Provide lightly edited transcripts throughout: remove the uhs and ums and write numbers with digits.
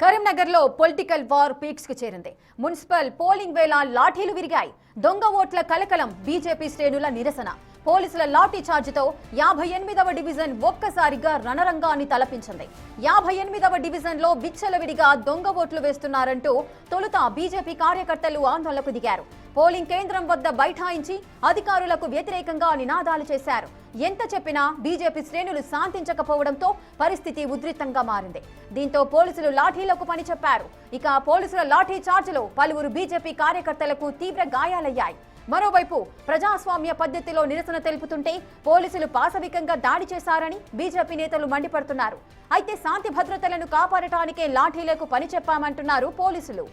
కరీంనగర్లో political war peaks కు చేరింది. మున్సిపల్ పోలింగ్ వేళ లాఠీలు విరిగాయి. దొంగ ఓట్ల కలకలం, బీజేపీ శ్రేణుల నిరసన. పోలీసుల లాఠీ చార్జితో 58వ డివిజన్ ఒక్కసారిగా రణరంగాన్ని తలపించింది. 58వ డివిజన్ లో విచ్చలవిడిగా దొంగ ఓట్లు వేస్తున్నారంటూ తొలుత బీజేపీ కార్యకర్తలు ఆందోళనకు దిగారు. పోలింగ్ కేంద్రం వద్ద బైఠాయించి అధికారులకు వ్యతిరేకంగా నినాదాలు చేశారు. ఎంత చెప్పినా బీజేపీ శ్రేణులు శాంతించకపోవడంతో పరిస్థితి ఉద్రిక్తంగా మారింది. దీంతో పోలీసులు లాఠీలకు పని చెప్పారు. ఇక పోలీసుల లాఠీ చార్జిలో పలువురు బీజేపీ కార్యకర్తలకు తీవ్ర గాయాలయ్యాయి. మరోవైపు ప్రజాస్వామ్య పద్ధతిలో నిరసన తెలుపుతుంటే పోలీసులు పాశవికంగా దాడి చేశారని బీజేపీ నేతలు మండిపడుతున్నారు. అయితే శాంతి భద్రతలను కాపాడటానికే లాఠీలకు పని చెప్పామంటున్నారు పోలీసులు.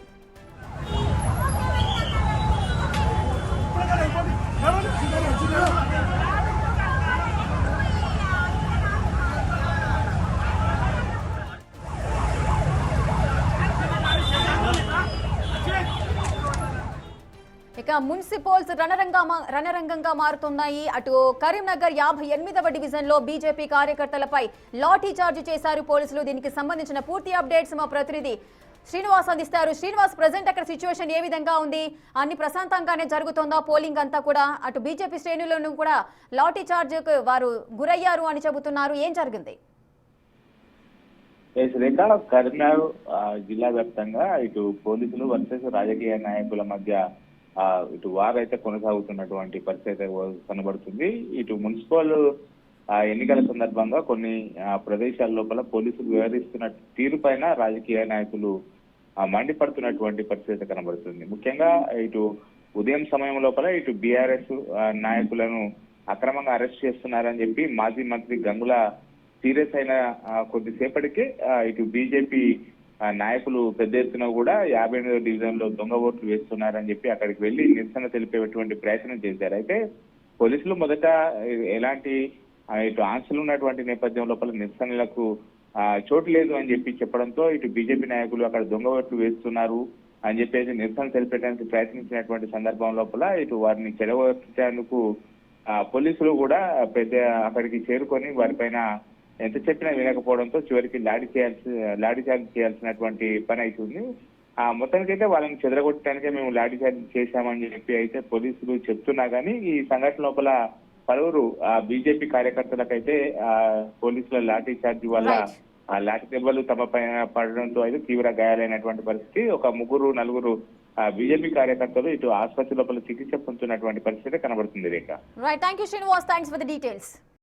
ఇక మున్సిపల్స్ రణరంగంగా మారుతున్నాయి. అటు కరీంనగర్ 58వ డివిజన్ లో బీజేపీ కార్యకర్తలపై లాఠీ చార్జ్ చేశారు పోలీసులు. దీనికి సంబంధించిన పూర్తి అప్డేట్స్ మా ప్రతినిధి శ్రీనివాస్ అందిస్తారు. శ్రీనివాస్, ప్రజెంట్ అక్కడ సిచ్యువేషన్ ఏ విధంగా ఉంది? అన్ని ప్రశాంతంగానే జరుగుతోందా పోలింగ్ అంతా కూడా? అటు బీజేపీ శ్రేణులను కూడా లాఠీ చార్జ్ వారు గురయ్యారు అని చెబుతున్నారు. ఏం జరిగింది? కరీంనగర్ జిల్లా వ్యాప్తంగా ఇటు పోలీసులు వర్సెస్ రాజకీయ నాయకుల మధ్య ఇటు వారైతే కొనసాగుతున్నటువంటి పరిస్థితి కనబడుతుంది. ఇటు మున్సిపల్ ఎన్నికల సందర్భంగా కొన్ని ప్రదేశాల లోపల పోలీసులు వ్యవహరిస్తున్న తీరు పైన రాజకీయ నాయకులు మండిపడుతున్నటువంటి పరిస్థితి కనబడుతుంది. ముఖ్యంగా ఇటు ఉదయం సమయం లోపల ఇటు బీఆర్ఎస్ నాయకులను అక్రమంగా అరెస్ట్ చేస్తున్నారని చెప్పి మాజీ మంత్రి గంగుల సీరియస్ అయిన కొద్దిసేపటికి ఇటు బీజేపీ నాయకులు పెద్ద ఎత్తున కూడా 58వ డివిజన్ లో దొంగ ఓట్లు వేస్తున్నారని చెప్పి అక్కడికి వెళ్లి నిరసన తెలిపేటువంటి ప్రయత్నం చేశారు. అయితే పోలీసులు మొదట ఎలాంటి ఇటు ఆంక్షలు ఉన్నటువంటి నేపథ్యం లోపల నిరసనలకు చోటు లేదు అని చెప్పి చెప్పడంతో ఇటు బీజేపీ నాయకులు అక్కడ దొంగ ఓట్లు వేస్తున్నారు అని చెప్పేసి నిరసన తెలిపేయడానికి ప్రయత్నించినటువంటి సందర్భం లోపల ఇటు వారిని చెడగొట్టేందుకు పోలీసులు కూడా అక్కడికి చేరుకొని వారిపైన ఎంత చెప్పినా వినకపోవడంతో చివరికి లాఠీ చార్జ్ చేయాల్సినటువంటి పని అవుతుంది. మొత్తానికైతే వాళ్ళని చెదరగొట్టడానికే మేము లాఠీ చార్జ్ చేశామని చెప్పి అయితే పోలీసులు చెప్తున్నా కానీ ఈ సంఘటన లోపల పలువురు బీజేపీ కార్యకర్తలకైతే పోలీసుల లాఠీ చార్జ్ వల్ల లాఠీ దెబ్బలు తమ పైన పడడంతో అయితే తీవ్ర గాయాలైనటువంటి పరిస్థితి. ఒక నలుగురు బీజేపీ కార్యకర్తలు ఇటు ఆసుపత్రి లోపల చికిత్స పొందుతున్నటువంటి పరిస్థితి కనబడుతుంది. Rekha. Right, thank you Srinivas, thanks for the details.